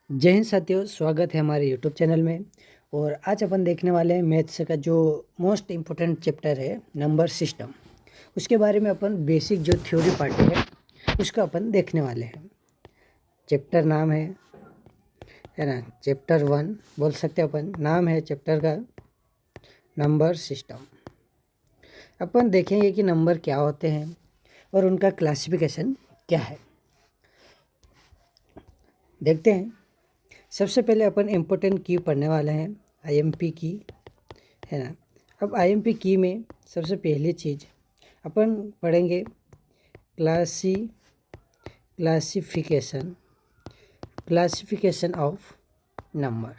जय हिंद साथियों, स्वागत है हमारे यूट्यूब चैनल में। और आज अपन देखने वाले हैं मैथ्स का जो मोस्ट इम्पोर्टेंट चैप्टर है नंबर सिस्टम। उसके बारे में अपन बेसिक जो थ्योरी पार्ट है उसका अपन देखने वाले हैं। चैप्टर नाम है ना, चैप्टर 1 बोल सकते हैं अपन। नाम है चैप्टर का नंबर सिस्टम। अपन देखेंगे कि नंबर क्या होते हैं और उनका क्लासिफिकेशन क्या है। देखते हैं। सबसे पहले अपन इम्पोर्टेंट की पढ़ने वाले हैं, आईएमपी की, है ना। अब आईएमपी की में सबसे पहली चीज़ अपन पढ़ेंगे क्लासिफिकेशन ऑफ नंबर,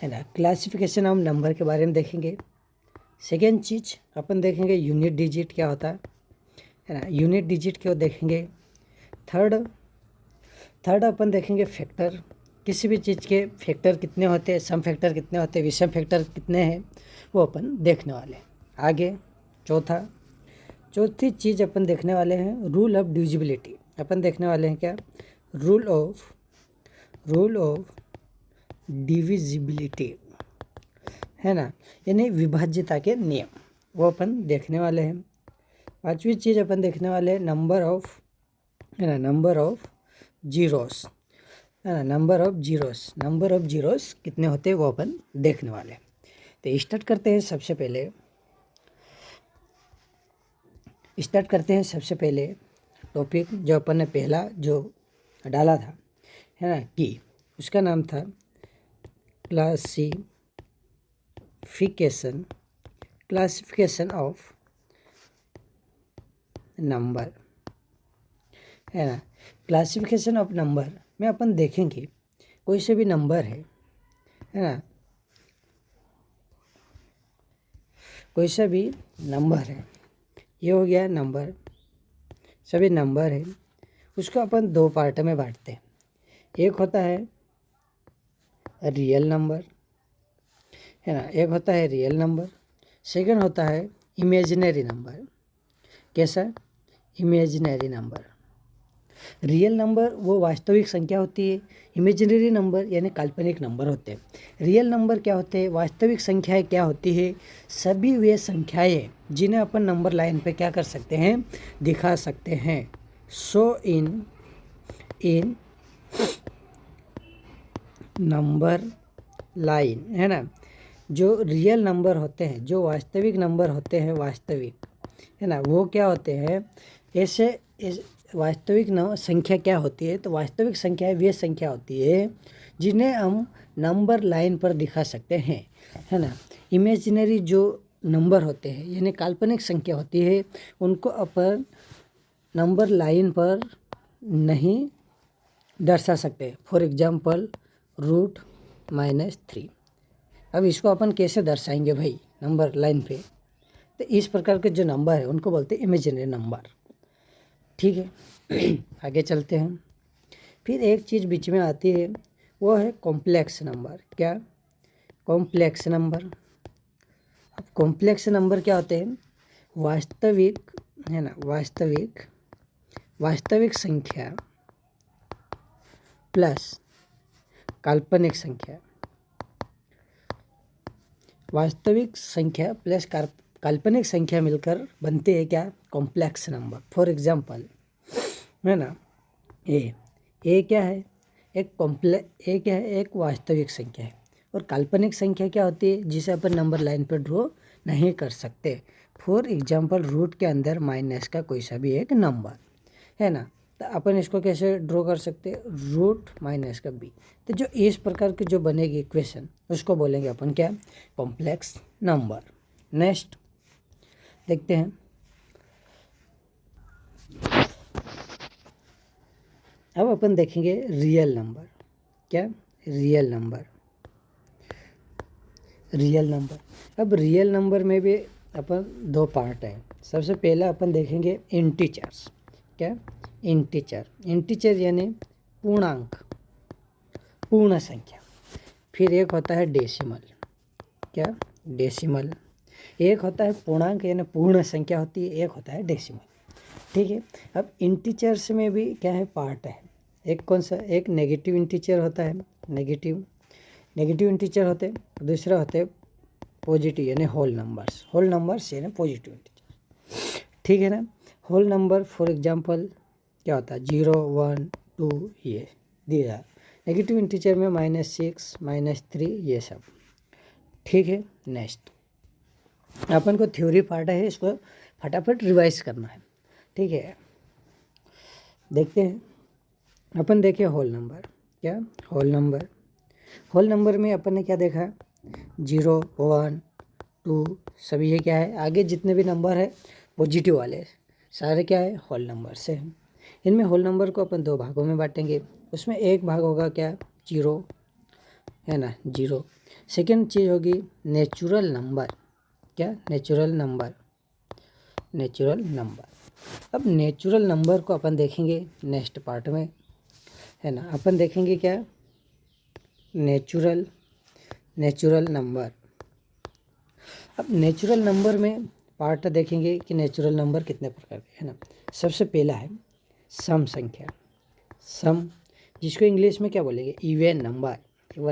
है ना। क्लासिफिकेशन ऑफ नंबर के बारे में देखेंगे। सेकेंड चीज़ अपन देखेंगे यूनिट डिजिट क्या होता है ना, यूनिट डिजिट क्यों देखेंगे। थर्ड अपन देखेंगे फैक्टर, किसी भी चीज़ के फैक्टर कितने होते हैं, सम फैक्टर कितने होते हैं, विषम फैक्टर कितने हैं, वो अपन देखने वाले हैं आगे। चौथी चीज़ अपन देखने वाले हैं रूल ऑफ डिविजिबिलिटी। अपन देखने वाले हैं क्या, रूल ऑफ डिविजिबिलिटी, है ना, यानी विभाज्यता के नियम, वो अपन देखने वाले हैं। पांचवी चीज़ अपन देखने वाले हैं नंबर ऑफ जीरोस, है ना। नंबर ऑफ जीरोस कितने होते हैं वो अपन देखने वाले हैं। तो स्टार्ट करते हैं। सबसे पहले टॉपिक जो अपन ने पहला जो डाला था, है ना, की, उसका नाम था क्लासिफिकेशन ऑफ नंबर, है ना। क्लासिफिकेशन ऑफ नंबर में अपन देखेंगे कोई से भी नंबर है ना, कोई सा भी नंबर है, ये हो गया नंबर, सभी नंबर है, उसको अपन दो पार्ट में बांटते हैं। एक होता है रियल नंबर, है ना, एक होता है रियल नंबर। सेकंड होता है इमेजिनरी नंबर। कैसा? Imaginary number. रियल नंबर वो वास्तविक संख्या होती है, इमेजिनरी नंबर यानी काल्पनिक नंबर होते हैं। रियल नंबर क्या होते हैं, वास्तविक संख्याएं क्या होती है, सभी वे संख्याएं जिन्हें अपन नंबर लाइन पे क्या कर सकते हैं, दिखा सकते हैं। सो इन नंबर लाइन, है ना, जो रियल नंबर होते हैं, जो वास्तविक नंबर होते हैं, वास्तविक, है ना, वो क्या होते हैं, ऐसे वास्तविक संख्या क्या होती है, तो वास्तविक संख्या वे संख्या होती है जिन्हें हम नंबर लाइन पर दिखा सकते हैं, है ना। इमेजिनरी जो नंबर होते हैं यानी काल्पनिक संख्या होती है, उनको अपन नंबर लाइन पर नहीं दर्शा सकते। For example √-3। अब इसको अपन कैसे दर्शाएंगे भाई नंबर लाइन पे, तो इस प्रकार के जो नंबर है उनको बोलते हैं इमेजिनरी नंबर। ठीक है, आगे चलते हैं। फिर एक चीज़ बीच में आती है, वो है कॉम्प्लेक्स नंबर। क्या? Complex number. अब कॉम्प्लेक्स नंबर क्या होते हैं, वास्तविक, है ना, वास्तविक संख्या प्लस काल्पनिक संख्या, वास्तविक संख्या प्लस काल्पनिक संख्या मिलकर बनते हैं क्या, कॉम्प्लेक्स नंबर। फॉर एग्जाम्पल, है ना, ए क्या है, एक वास्तविक संख्या है, और काल्पनिक संख्या क्या होती है जिसे अपन नंबर लाइन पर ड्रॉ नहीं कर सकते। फॉर एग्जाम्पल रूट के अंदर माइनस का कोई सा भी एक नंबर, है ना, तो अपन इसको कैसे ड्रॉ कर सकते हैं, √-b। तो जो इस प्रकार की जो बनेगी इक्वेशन उसको बोलेंगे अपन क्या, कॉम्प्लेक्स नंबर। नेक्स्ट देखते हैं। अब अपन देखेंगे रियल नंबर। क्या? Real number. अब रियल नंबर में भी अपन दो पार्ट है। सबसे पहला अपन देखेंगे इंटीजर्स। क्या? इंटीजर यानी पूर्णांक, पूर्ण संख्या। फिर एक होता है डेसिमल। क्या? डेसिमल। एक होता है पूर्णांक यानी पूर्ण संख्या होती है, एक होता है डेसिमल। ठीक है। अब इंटीजर्स में भी क्या है, पार्ट है, एक कौन सा, एक नेगेटिव इंटीजर होता है, नेगेटिव इंटीजर होते हैं, दूसरा होते हैं पॉजिटिव यानी होल नंबर्स यानी पॉजिटिव इंटीजर, ठीक है ना। होल नंबर फॉर एग्जांपल क्या होता है, 0 1 2 ये दिया। नेगेटिव इंटीजर में -6 -3 ये सब, ठीक है। नेक्स्ट अपन को थ्योरी पार्ट है, इसको फटाफट रिवाइज करना है, ठीक है। देखते हैं अपन, देखिए होल नंबर, क्या होल नंबर में अपन ने क्या देखा, 0 1 2 सभी ये क्या है, आगे जितने भी नंबर है पॉजिटिव वाले सारे क्या है, होल नंबर से हैं। इनमें होल नंबर को अपन 2 भागों में बांटेंगे, उसमें एक भाग होगा क्या, 0 है ना, 0। सेकेंड चीज़ होगी नेचुरल नंबर, क्या, नेचुरल नंबर। अब नेचुरल नंबर को अपन देखेंगे नेक्स्ट पार्ट में, है ना। अपन देखेंगे क्या, नेचुरल नंबर। अब नेचुरल नंबर में पार्ट देखेंगे कि नेचुरल नंबर कितने प्रकार के, है ना। सबसे पहला है सम संख्या, सम जिसको इंग्लिश में क्या बोलेंगे, इवन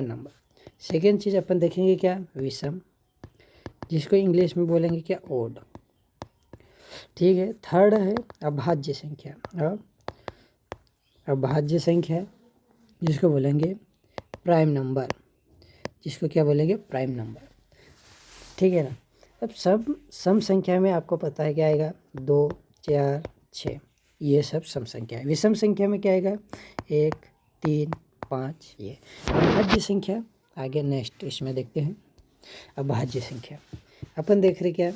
नंबर। सेकेंड चीज़ अपन देखेंगे क्या, विषम, जिसको इंग्लिश में बोलेंगे क्या, ओड, ठीक है। थर्ड है अभाज्य संख्या, अभाज्य संख्या जिसको बोलेंगे प्राइम नंबर, जिसको क्या बोलेंगे, प्राइम नंबर, ठीक है ना। अब सब सम संख्या में आपको पता है क्या आएगा, 2 4 6 ये सब सम संख्या है। विषम संख्या में क्या आएगा, 1 3 5 ये। अभाज्य संख्या आगे नेक्स्ट इसमें देखते हैं। अभाज्य संख्या अपन देख रहे क्या,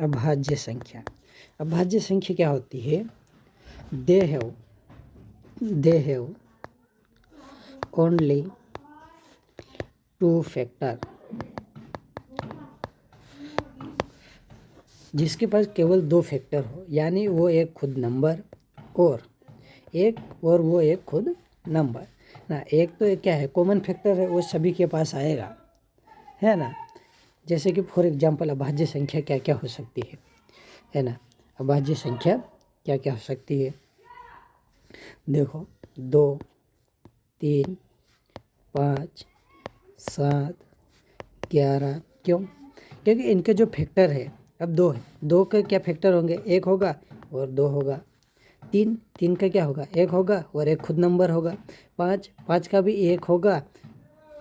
अभाज्य संख्या क्या होती है, दे हैव ओनली 2 फैक्टर, जिसके पास केवल 2 फैक्टर हो, यानी वो एक खुद नंबर और वो एक खुद नंबर ना। एक तो क्या है, कॉमन फैक्टर है, वो सभी के पास आएगा, है ना। जैसे कि फॉर एग्जांपल अभाज्य संख्या क्या क्या हो सकती है ना। अभाज्य संख्या क्या क्या हो सकती है, देखो 2 3 5 7 11, क्यों, क्योंकि इनके जो फैक्टर है, अब 2 है, 2 के क्या फैक्टर होंगे, 1 होगा और 2 होगा। 3 का क्या होगा, 1 होगा और एक खुद नंबर होगा। 5 का भी 1 होगा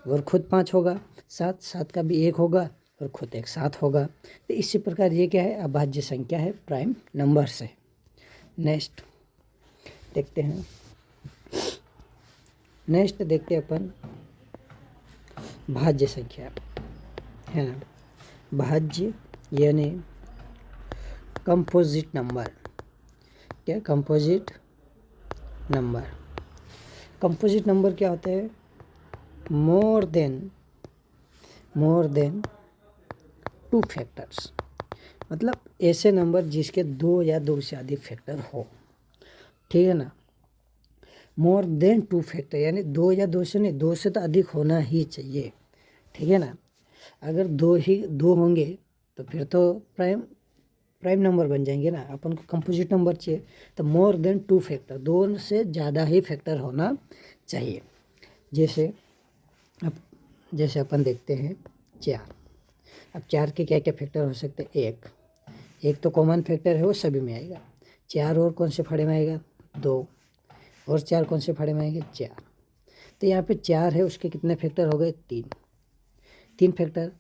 और खुद 5 होगा। 7 का भी 1 होगा और खुद एक 7 होगा। तो इसी प्रकार ये क्या है, अभाज्य संख्या है, प्राइम नंबर से। नेक्स्ट देखते हैं, अपन भाज्य संख्या, है ना। भाज्य यानी कंपोजिट नंबर, क्या, कंपोजिट नंबर क्या होता है, मोर देन 2 फैक्टर्स, मतलब ऐसे नंबर जिसके 2 या 2 से अधिक फैक्टर हो, ठीक है ना। मोर देन 2 फैक्टर यानी 2 या 2 से नहीं, 2 से तो अधिक होना ही चाहिए, ठीक है ना। अगर 2 होंगे तो फिर तो प्राइम नंबर बन जाएंगे ना। अपन को कंपोजिट नंबर चाहिए, तो मोर देन 2 फैक्टर, 2 से ज़्यादा ही फैक्टर होना चाहिए। जैसे अपन देखते हैं 4। अब 4 के क्या क्या फैक्टर हो सकते हैं, एक तो कॉमन फैक्टर है, वो सभी में आएगा। 4 और कौन से फाड़े में आएगा, 2 और 4 कौन से फाड़े में आएंगे, 4। तो यहाँ पे 4 है, उसके कितने फैक्टर हो गए, 3 फैक्टर।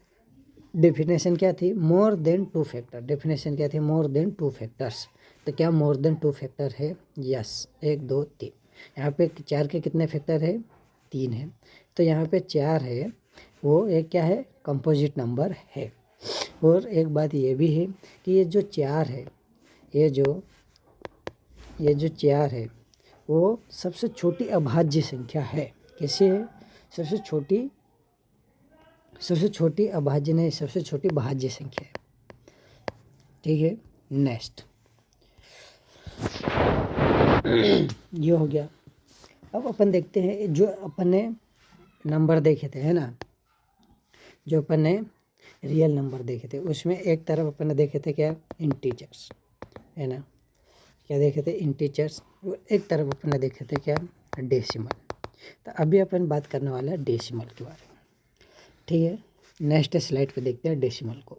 डेफिनेशन क्या थी, मोर देन 2 फैक्टर, डेफिनेशन क्या थी, मोर देन 2 फैक्टर्स। तो क्या मोर देन 2 फैक्टर है, यस, 1 2 3। यहाँ पे 4 के कितने फैक्टर है, 3 है। तो यहाँ पे 4 है, वो एक क्या है, कंपोजिट नंबर है। और एक बात ये भी है कि ये जो 4 है, ये जो 4 है वो सबसे छोटी अभाज्य संख्या है। कैसे है, सबसे छोटी अभाज्य नहीं, सबसे छोटी भाज्य संख्या है, ठीक है। नेक्स्ट ये हो गया। अब अपन देखते हैं जो अपन ने नंबर देखे थे, है ना, जो अपन ने रियल नंबर देखे थे, उसमें एक तरफ अपन ने देखे थे क्या, इंटीजर्स, है ना, क्या देखे थे, इंटीजर्स। एक तरफ अपन ने देखे थे क्या, डेसिमल। तो अभी अपन बात करने वाला है डेसिमल के बारे में, ठीक है। नेक्स्ट स्लाइड पे देखते हैं डेसिमल को।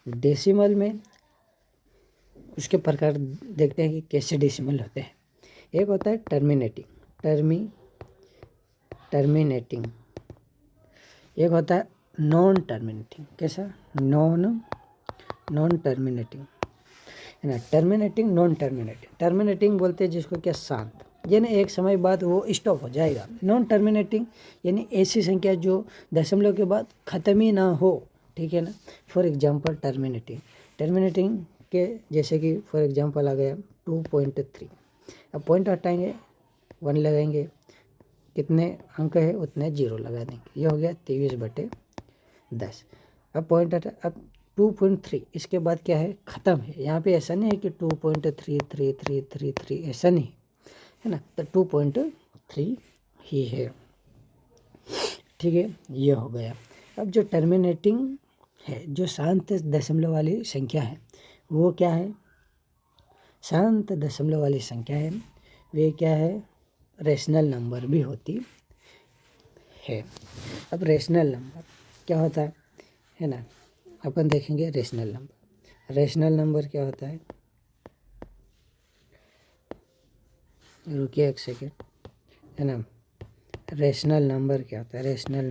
डेसिमल में उसके प्रकार देखते हैं कि कैसे डेसिमल होते हैं। एक होता है टर्मिनेटिंग, एक होता है नॉन टर्मिनेटिंग। कैसा, नॉन टर्मिनेटिंग, है ना। Terminating, non terminating. टर्मिनेटिंग बोलते हैं जिसको क्या, शांत, यानी एक समय बाद वो स्टॉप हो जाएगा। नॉन टर्मिनेटिंग यानी ऐसी संख्या जो दशमलव के बाद ख़त्म ही ना हो, ठीक है ना। फॉर एग्जांपल टर्मिनेटिंग के जैसे कि फॉर एग्जांपल आ गया 2.3। अब पॉइंट हटाएंगे, 1 लगाएंगे, कितने अंक है उतने 0 लगा देंगे, ये हो गया 23/10। अब पॉइंट हटा, अब 2.3 इसके बाद क्या है, ख़त्म है। यहाँ पे ऐसा नहीं है कि 2.3333 ऐसा नहीं है ना, तो 2.3 ही है, ठीक है। ये हो गया। अब जो टर्मिनेटिंग है, जो शांत दशमलव वाली संख्या है, वो क्या है, शांत दशमलव वाली संख्या है, वे क्या है, रेशनल नंबर भी होती है। अब रेशनल नंबर क्या होता है ना, अपन देखेंगे रेशनल नंबर क्या होता है। रुकिए एक सेकेंड, है ना। रेशनल नंबर क्या होता है, रेशनल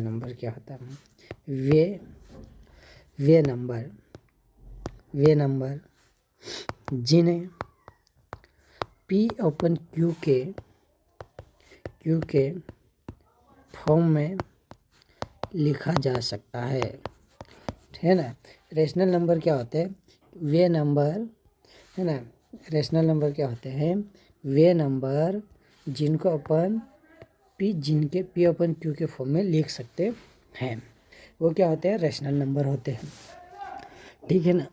नंबर क्या होता है, वे नंबर जिन्हें P/Q के फॉर्म में लिखा जा सकता है ना। रेशनल नंबर क्या होते हैं, वे नंबर, है ना। रेशनल नंबर क्या होते हैं, वे नंबर जिनको अपन जिनके P/Q के फॉर्म में लिख सकते हैं, वो क्या होते हैं, रेशनल नंबर होते हैं, ठीक है ना।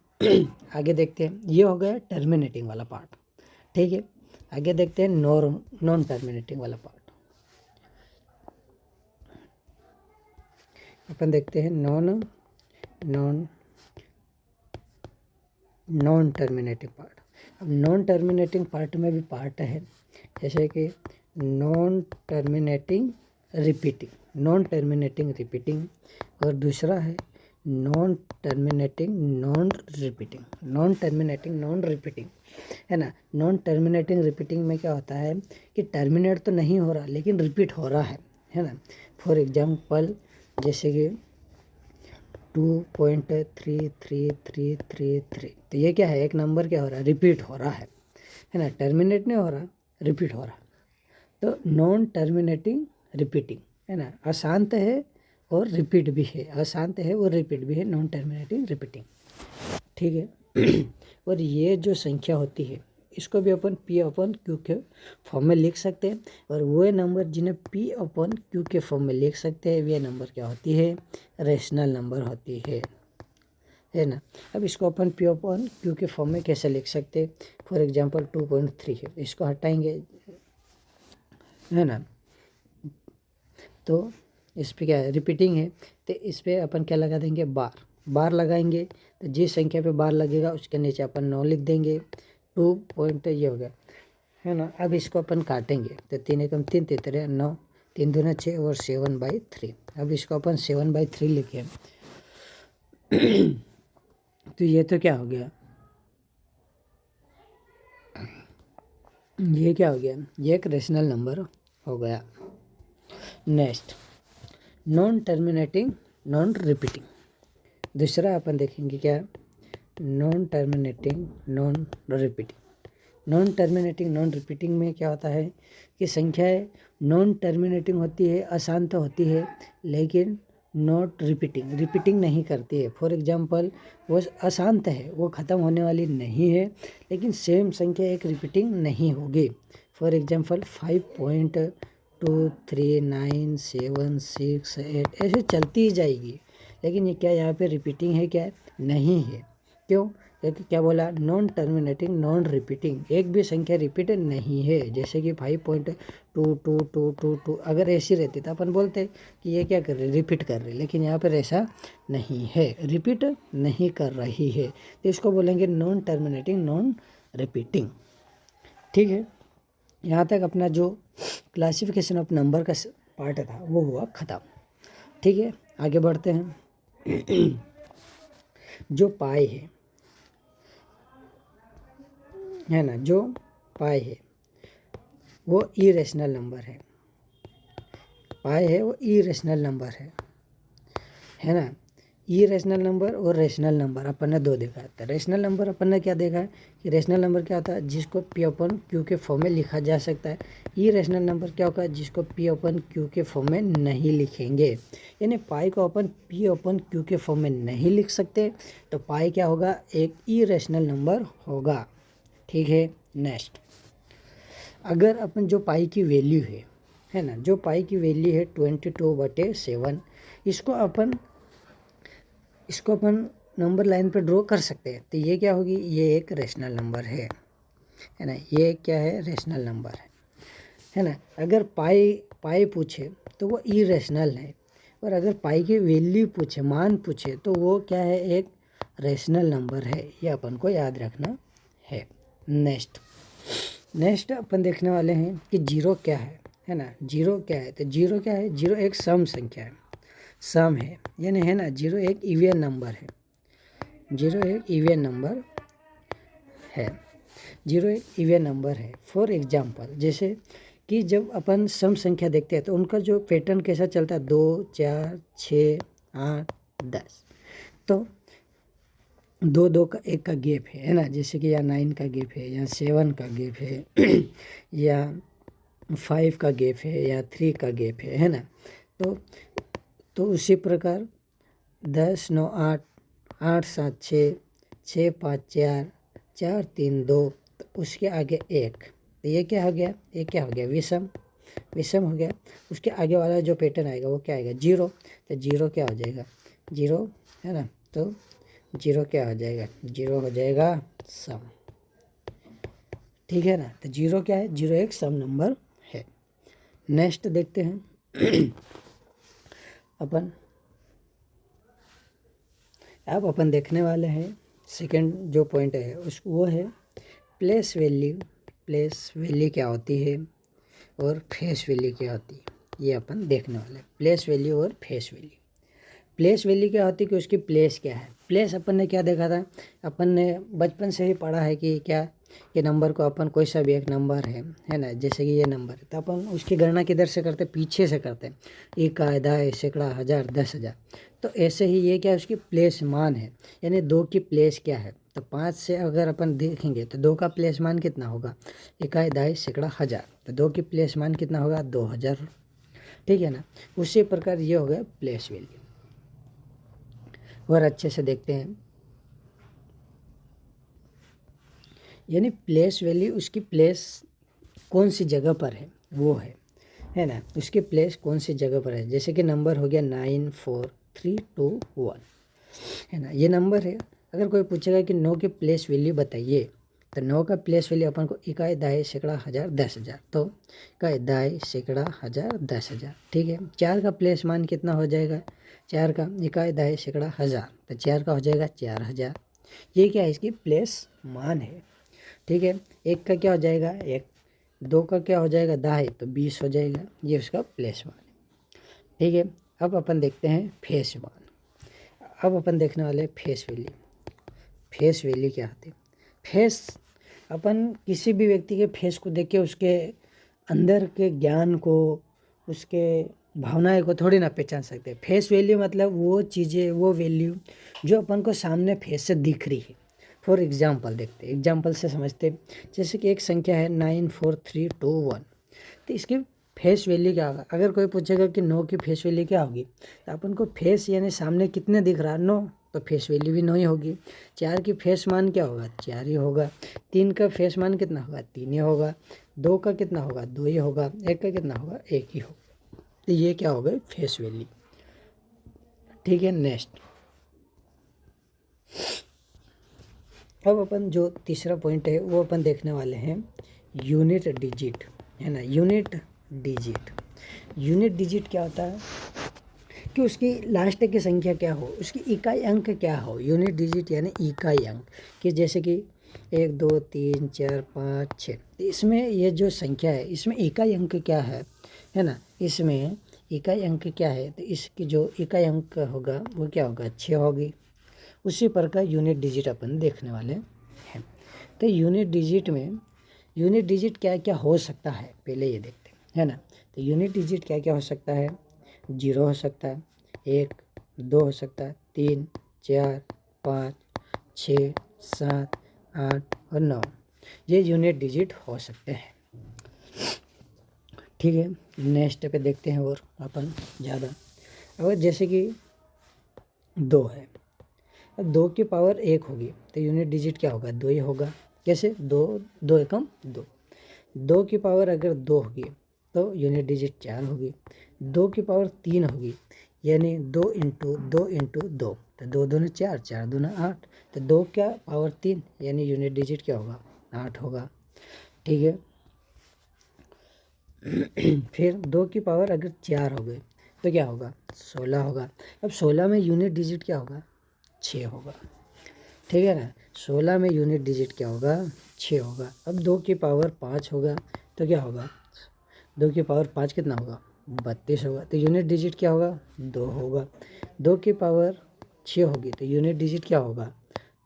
आगे देखते हैं, ये हो गया टर्मिनेटिंग वाला पार्ट, ठीक है। आगे देखते हैं नॉन टर्मिनेटिंग वाला पार्ट। अपन देखते हैं नॉन टर्मिनेटिंग पार्ट। अब नॉन टर्मिनेटिंग पार्ट में भी पार्ट है, जैसे कि नॉन टर्मिनेटिंग रिपीटिंग, और दूसरा है नॉन टर्मिनेटिंग नॉन रिपीटिंग, है ना। नॉन टर्मिनेटिंग रिपीटिंग में क्या होता है कि टर्मिनेट तो नहीं हो रहा लेकिन रिपीट हो रहा है ना। फॉर एग्जांपल जैसे कि 2.3333, तो ये क्या है, एक नंबर क्या हो रहा है, रिपीट हो रहा है ना। टर्मिनेट नहीं हो रहा, रिपीट हो रहा। तो नॉन टर्मिनेटिंग रिपीटिंग, है ना, अशांत है और रिपीट भी है, अशांत है और रिपीट भी है, नॉन टर्मिनेटिंग रिपीटिंग, ठीक है। और ये जो संख्या होती है इसको भी अपन P/Q के फॉर्म में लिख सकते हैं, और वो नंबर जिन्हें P/Q के फॉर्म में लिख सकते हैं वे नंबर क्या होती है, रेशनल नंबर होती है ना। अब इसको अपन P/Q के फॉर्म में कैसे लिख सकते हैं, फॉर एग्जांपल 2.3 है, इसको हटाएंगे, है ना, तो इस पर क्या है, रिपीटिंग है, तो इस पर अपन क्या लगा देंगे, बार लगाएंगे। तो जिस संख्या पे बार लगेगा उसके नीचे अपन 9 लिख देंगे। 2 ये हो गया, है ना। अब इसको अपन काटेंगे, तो 3 एकम 3, 3 9, 3 दूना 6 और 7/3। अब इसको अपन 7/3 लिखे, तो ये तो क्या हो गया, ये क्या हो गया, ये एक रेशनल नंबर हो गया। Next non terminating non repeating, दूसरा अपन देखेंगे क्या, नॉन टर्मिनेटिंग नॉन रिपीटिंग में क्या होता है कि संख्याएं नॉन टर्मिनेटिंग होती है, अशांत होती है, लेकिन नॉट रिपीटिंग नहीं करती है। फॉर एग्जांपल वो अशांत है, वो ख़त्म होने वाली नहीं है, लेकिन सेम संख्या एक रिपीटिंग नहीं होगी। फॉर एग्जांपल 5.23976 ऐसे चलती ही जाएगी, लेकिन ये क्या यहाँ पे रिपीटिंग है, क्या है, नहीं है। क्यों, एक क्या बोला, नॉन टर्मिनेटिंग नॉन रिपीटिंग, एक भी संख्या रिपीट नहीं है। जैसे कि 5.2222, अगर ऐसी रहती तो अपन बोलते कि ये क्या कर रही, रिपीट कर रही, लेकिन यहाँ पर ऐसा नहीं है, रिपीट नहीं कर रही है, तो इसको बोलेंगे नॉन टर्मिनेटिंग नॉन रिपीटिंग। ठीक है, यहाँ तक अपना जो क्लासिफिकेशन ऑफ नंबर का पार्ट था वो हुआ ख़त्म। ठीक है, आगे बढ़ते हैं। जो पाई है ना, जो पाई है वो इरेशनल नंबर है, पाई है वो इरेशनल नंबर है ना। इरेशनल नंबर और रेशनल नंबर अपन ने दो देखा है। रेशनल नंबर अपन ने क्या देखा है कि रेशनल नंबर क्या होता है, जिसको पी अपन क्यू के फॉर्म में लिखा जा सकता है। इरेशनल नंबर क्या होगा, जिसको पी अपन क्यू के फॉर्म में नहीं लिखेंगे, यानी पाई को अपन पी अपन क्यू के फॉर्म में नहीं लिख सकते, तो पाई क्या होगा, एक इरेशनल नंबर होगा। ठीक है, नेक्स्ट, अगर अपन जो पाई की वैल्यू है ना, जो पाई की वैल्यू है 22/7, इसको अपन नंबर लाइन पे ड्रॉ कर सकते हैं, तो ये क्या होगी, ये एक रेशनल नंबर है ना, ये क्या है, रेशनल नंबर है ना। अगर पाई पूछे तो वो इरेशनल है, और अगर पाई की वैल्यू पूछे, मान पूछे, तो वो क्या है, एक रेशनल नंबर है, ये अपन को याद रखना है। नेक्स्ट अपन देखने वाले हैं कि जीरो क्या है ना। जीरो क्या है, तो जीरो क्या है, जीरो एक सम संख्या है, सम है, यानी है ना, जीरो एक इवन नंबर है, जीरो एक इवन नंबर है, जीरो एक इवन नंबर है। फॉर एग्जांपल, जैसे कि जब अपन सम संख्या देखते हैं तो उनका जो पैटर्न कैसा चलता है, 2, 4, 6, 8, 10, तो दो का एक का गैप है ना, जैसे कि या 9 का गैप है, या 7 का गैप है, या 5 का गैप है, या 3 का गैप है ना। तो उसी प्रकार 10, 9, 8, 8, 7, 6, 6, 5, 4, 4, 3, 2, तो उसके आगे एक, तो ये क्या हो गया, ये क्या हो गया, विषम हो गया। उसके आगे वाला जो पैटर्न आएगा वो क्या आएगा, जीरो, तो जीरो क्या हो जाएगा, जीरो है ना, तो जीरो क्या हो जाएगा, जीरो हो जाएगा सम। ठीक है ना, तो जीरो क्या है, जीरो एक सम नंबर है। नेक्स्ट देखते हैं अब अपन देखने वाले हैं सेकंड जो पॉइंट है वो है प्लेस वैल्यू क्या होती है और फेस वैल्यू क्या होती है, ये अपन देखने वाले हैं। प्लेस वैल्यू और फेस वैल्यू। प्लेस वैल्यू क्या होती है कि उसकी प्लेस क्या है। प्लेस अपन ने क्या देखा था, अपन ने बचपन से ही पढ़ा है कि क्या, ये नंबर को अपन कोई सा भी एक नंबर है ना, जैसे कि ये नंबर है, तो अपन उसकी गणना किधर से करते, पीछे से करते हैं, एक आधा सैकड़ा हज़ार 10,000। तो ऐसे ही ये क्या, उसकी प्लेस मान है, यानी दो की प्लेस क्या है, तो 5 से अगर अपन देखेंगे तो दो का प्लेस मान कितना होगा, एक आधा सैकड़ा हज़ार, तो दो की प्लेस मान कितना होगा, 2000। ठीक है ना, उसी प्रकार ये हो गया प्लेस वैल्यू। और अच्छे से देखते हैं, यानी प्लेस वैल्यू उसकी प्लेस कौन सी जगह पर है वो है ना, उसकी प्लेस कौन सी जगह पर है। जैसे कि नंबर हो गया 94321 है ना, ये नंबर है। अगर कोई पूछेगा कि 9 की प्लेस वैल्यू बताइए, तो 9 का प्लेस वैल्यू अपन को इकाई दाई सैकड़ा हज़ार 10,000, तो इकाई दाई सैकड़ा हज़ार 10,000। ठीक है, 4 का प्लेस मान कितना हो जाएगा, 4 का इकाई दाई सैकड़ा हज़ार, तो 4 का हो जाएगा 4000। ये क्या है, इसकी प्लेस मान है। ठीक है, एक का क्या हो जाएगा, एक, दो का क्या हो जाएगा, दाई, तो 20 हो जाएगा, ये उसका प्लेस मान है। ठीक है, अब अपन देखते हैं फेस मान। अब अपन देखने वाले फेस वैल्यू। फेस वैल्यू क्या होती है, फेस, अपन किसी भी व्यक्ति के फेस को देख के उसके अंदर के ज्ञान को, उसके भावनाएं को थोड़ी ना पहचान सकते। फेस वैल्यू मतलब वो चीज़ें, वो वैल्यू जो अपन को सामने फेस से दिख रही है। फॉर एग्जाम्पल देखते, एग्जाम्पल से समझते, जैसे कि एक संख्या है 94321, तो इसकी फेस वैल्यू क्या होगा। अगर कोई पूछेगा कि 9 की फेस वैल्यू क्या होगी, तो अपन को फेस यानी सामने कितने दिख रहा है, 9, तो फेस वैल्यू भी 9 ही होगी। 4 की फेस मान क्या होगा, 4 ही होगा। 3 का फेस मान कितना होगा, 3 ही होगा। 2 का कितना होगा, 2 ही होगा। 1 का कितना होगा, 1 ही होगा। तो ये क्या हो गई, फेस वैल्यू। ठीक है, नेक्स्ट, अब अपन जो तीसरा पॉइंट है वो अपन देखने वाले हैं यूनिट डिजिट, है ना। यूनिट डिजिट क्या होता है कि उसकी लास्ट की संख्या क्या हो, उसकी इकाई अंक क्या हो। यूनिट डिजिट यानी इकाई अंक, कि जैसे कि 1 2 3 4 5 6, इसमें ये जो संख्या है इसमें इकाई अंक क्या है ना। इसमें इकाई अंक क्या है, तो इसकी जो इकाई अंक होगा वो क्या होगा, 6 होगी। उसी प्रकार यूनिट डिजिट अपन देखने वाले हैं। तो यूनिट डिजिट क्या क्या हो सकता है पहले ये देखते हैं, है ना। तो यूनिट डिजिट क्या क्या हो सकता है, 0 हो सकता है, 1 2 हो सकता है, 3 4 5 6 7 8 और 9, ये यूनिट डिजिट हो सकते हैं। ठीक है, नेक्स्ट पे देखते हैं और अपन ज़्यादा। अगर जैसे कि 2 है, अब 2 की पावर 1 होगी तो यूनिट डिजिट क्या होगा, 2 ही होगा। कैसे, 2 एकम 2। 2 की पावर अगर 2 होगी तो यूनिट डिजिट 4 होगी। 2 की पावर 3 होगी यानी 2 इंटू 2 इंटू 2, तो 2 दूनी 4, 4 दूना 8, तो 2 क्या पावर 3 यानी यूनिट डिजिट क्या होगा, 8 होगा। ठीक है। फिर 2 की पावर अगर 4 हो गई तो क्या होगा, 16 होगा। अब 16 में यूनिट डिजिट क्या होगा, 6 होगा। ठीक है ना, 16 में यूनिट डिजिट क्या होगा, 6 होगा। अब 2 की पावर 5 होगा तो क्या होगा, 2 की पावर 5 कितना होगा, 32 होगा। तो यूनिट डिजिट क्या होगा, 2 होगा। 2 की पावर 6 होगी तो यूनिट डिजिट क्या होगा,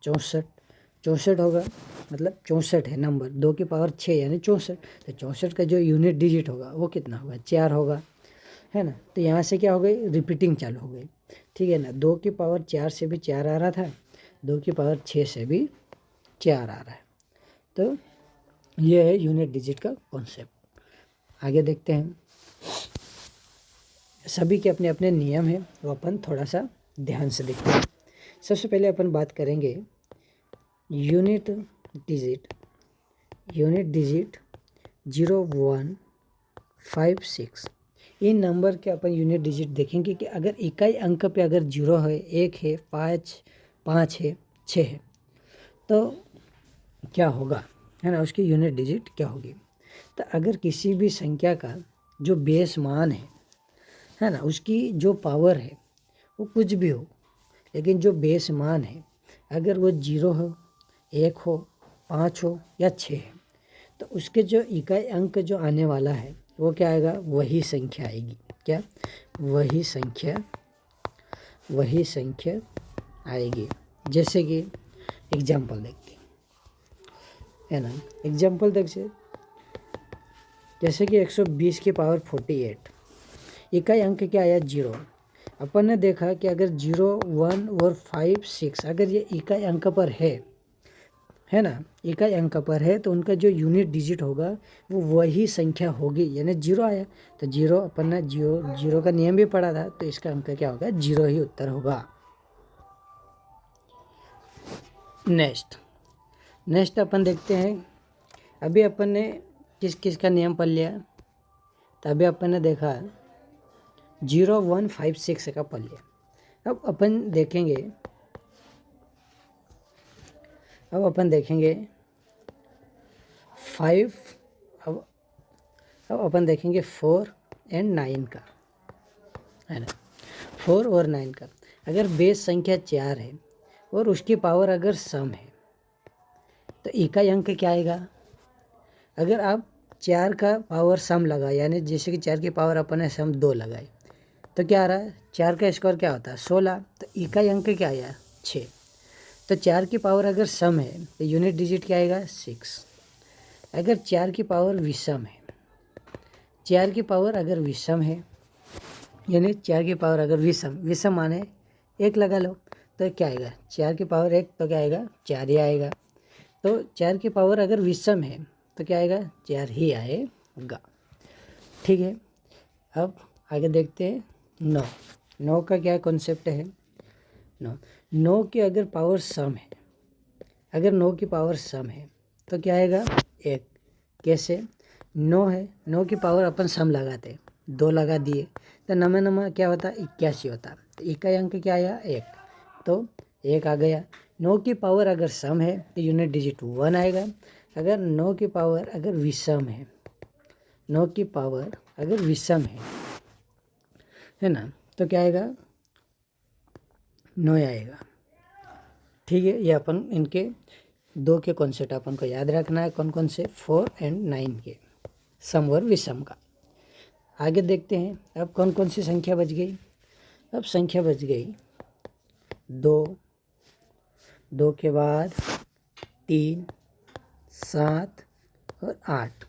64 होगा। मतलब 64 है नंबर, 2 की पावर 6 यानी 64, तो 64 का जो यूनिट डिजिट होगा वो कितना होगा, 4 होगा, है ना। तो यहाँ से क्या हो गई, रिपीटिंग चालू हो गई। ठीक है ना, 2 की पावर 4 से भी 4 आ रहा था, 2 की पावर 6 से भी 4 आ रहा है। तो ये है यूनिट डिजिट का कॉन्सेप्ट। आगे देखते हैं, सभी के अपने अपने नियम हैं, वो अपन थोड़ा सा ध्यान से देखते हैं। सबसे पहले अपन बात करेंगे यूनिट डिजिट 0 1 5 6, इन नंबर के अपन यूनिट डिजिट देखेंगे कि अगर इकाई अंक पे अगर 0 है, 1 है, 5 है, 6 है, तो क्या होगा, है ना, उसकी यूनिट डिजिट क्या होगी। तो अगर किसी भी संख्या का जो बेस मान है ना, उसकी जो पावर है वो कुछ भी हो, लेकिन जो बेस मान है अगर वो 0 हो, 1 हो, 5 हो या 6 है, तो उसके जो इकाई अंक जो आने वाला है वो क्या आएगा, वही संख्या आएगी। क्या, वही संख्या आएगी। जैसे कि एग्जाम्पल देखते हैं, है ना। एग्जाम्पल देख से, जैसे कि 120 की पावर 48, इकाई अंक क्या आया, 0। अपन ने देखा कि अगर 0 1 और 5 6 अगर ये इकाई अंक पर है ना, इकाई अंक पर है, तो उनका जो यूनिट डिजिट होगा वो वही संख्या होगी, यानी 0 आया तो 0, अपन ने जीरो का नियम भी पढ़ा था, तो इसका अंक क्या होगा, 0 ही उत्तर होगा। नेक्स्ट अपन देखते हैं, अभी अपन ने किस किस का नियम पढ़ लिया, तो अभी अपन ने देखा 0 1 5 6 का पढ़ लिया। अब अपन देखेंगे 5, अब अपन देखेंगे 4 एंड 9 का, है ना। 4 और 9 का अगर बेस संख्या 4 है और उसकी पावर अगर सम है, तो इकाई अंक क्या आएगा। अगर आप 4 का पावर सम लगा, यानी जैसे कि 4 की पावर अपन ने सम 2 लगाई, तो क्या आ रहा है, 4 का स्क्वायर क्या होता है, 16, तो इकाई अंक क्या आया, 6। तो 4 की पावर अगर सम है तो यूनिट डिजिट क्या आएगा, 6। अगर 4 की पावर विषम है, 4 की पावर अगर विषम है, यानी 4 की पावर अगर विषम माने 1 लगा लो, तो क्या आएगा, 4 की पावर 1, तो क्या आएगा, 4 ही आएगा। तो 4 की पावर अगर विषम है तो क्या आएगा, 4 ही आएगा। ठीक है। अब आगे देखते हैं 9 का क्या कॉन्सेप्ट है। 9 की अगर पावर सम है, अगर 9 की पावर सम है तो क्या आएगा, 1। कैसे, 9 है, 9 की पावर अपन सम लगाते, 2 लगा दिए, तो नमा क्या होता, 81 होता। तो इकाई अंक क्या आया, 1, तो 1 आ गया। 9 की पावर अगर सम है तो यूनिट डिजिट 1 आएगा। अगर 9 की पावर अगर विषम है, 9 की पावर अगर विषम है ना, तो क्या आएगा, 9 आएगा। ठीक है, ये अपन इनके 2 के कॉन्सेप्ट अपन को याद रखना है। कौन कौन से, 4 और 9 के, सम और विषम का। आगे देखते हैं अब कौन कौन सी संख्या बच गई। अब संख्या बच गई 2, 2 के बाद 3, 7 और 8,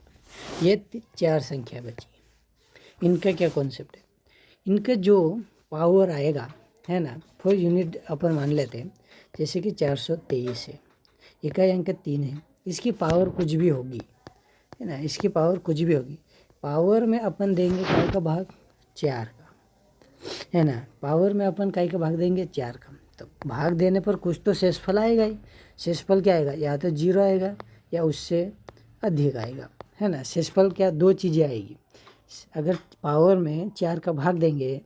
ये 4 संख्या बची। इनका क्या कॉन्सेप्ट है, इनका जो पावर आएगा है ना, 4 यूनिट अपन मान लेते हैं। जैसे कि 423 है, इकाई अंक 3 है, इसकी पावर कुछ भी होगी है ना, इसकी पावर कुछ भी होगी। पावर में अपन देंगे काय का भाग, 4 का, है ना। पावर में अपन काय का भाग देंगे, 4 का। तो भाग देने पर कुछ तो शेषफल आएगा ही। शेषफल क्या आएगा, या तो 0 आएगा या उससे अधिक आएगा, है ना। शेषफल क्या, 2 चीज़ें आएगी। अगर पावर में 4 का भाग देंगे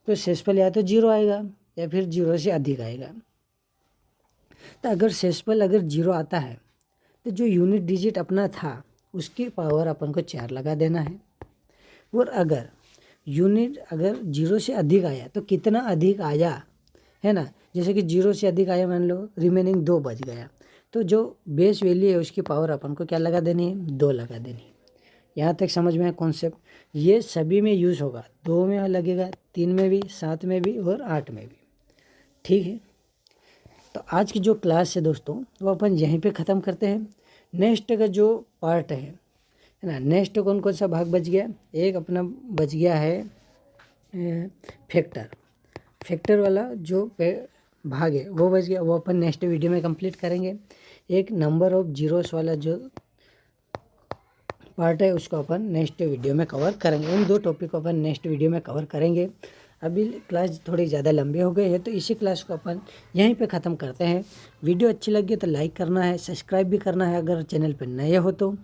तो शेषफल या तो 0 आएगा या फिर 0 से अधिक आएगा। तो अगर शेषफल अगर 0 आता है तो जो यूनिट डिजिट अपना था उसकी पावर अपन को 4 लगा देना है। और अगर यूनिट अगर 0 से अधिक आया तो कितना अधिक आया, है ना। जैसे कि 0 से अधिक आया, मान लो रिमेनिंग 2 बच गया, तो जो बेस वैल्यू है उसकी पावर अपन को क्या लगा देनी है, 2 लगा देनी है। यहाँ तक समझ में है कॉन्सेप्ट। ये सभी में यूज़ होगा, 2 में लगेगा, 3 में भी, 7 में भी और 8 में भी। ठीक है, तो आज की जो क्लास है दोस्तों वो अपन यहीं पे ख़त्म करते हैं। नेक्स्ट का जो पार्ट है ना, नेक्स्ट कौन कौन सा भाग बच गया, एक अपना बच गया है फैक्टर वाला जो भाग है वो बच गया, वो अपन नेक्स्ट वीडियो में कंप्लीट करेंगे। एक नंबर ऑफ जीरोस वाला जो पार्ट है उसको अपन नेक्स्ट वीडियो में कवर करेंगे। इन 2 टॉपिक को अपन नेक्स्ट वीडियो में कवर करेंगे। अभी क्लास थोड़ी ज़्यादा लंबी हो गई है तो इसी क्लास को अपन यहीं पे ख़त्म करते हैं। वीडियो अच्छी लगी तो लाइक करना है, सब्सक्राइब भी करना है अगर चैनल पर नए हो तो,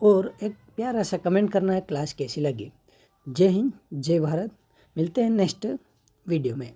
और एक प्यारा सा कमेंट करना है क्लास कैसी लगी। जय हिंद, जय भारत। मिलते हैं नेक्स्ट वीडियो में।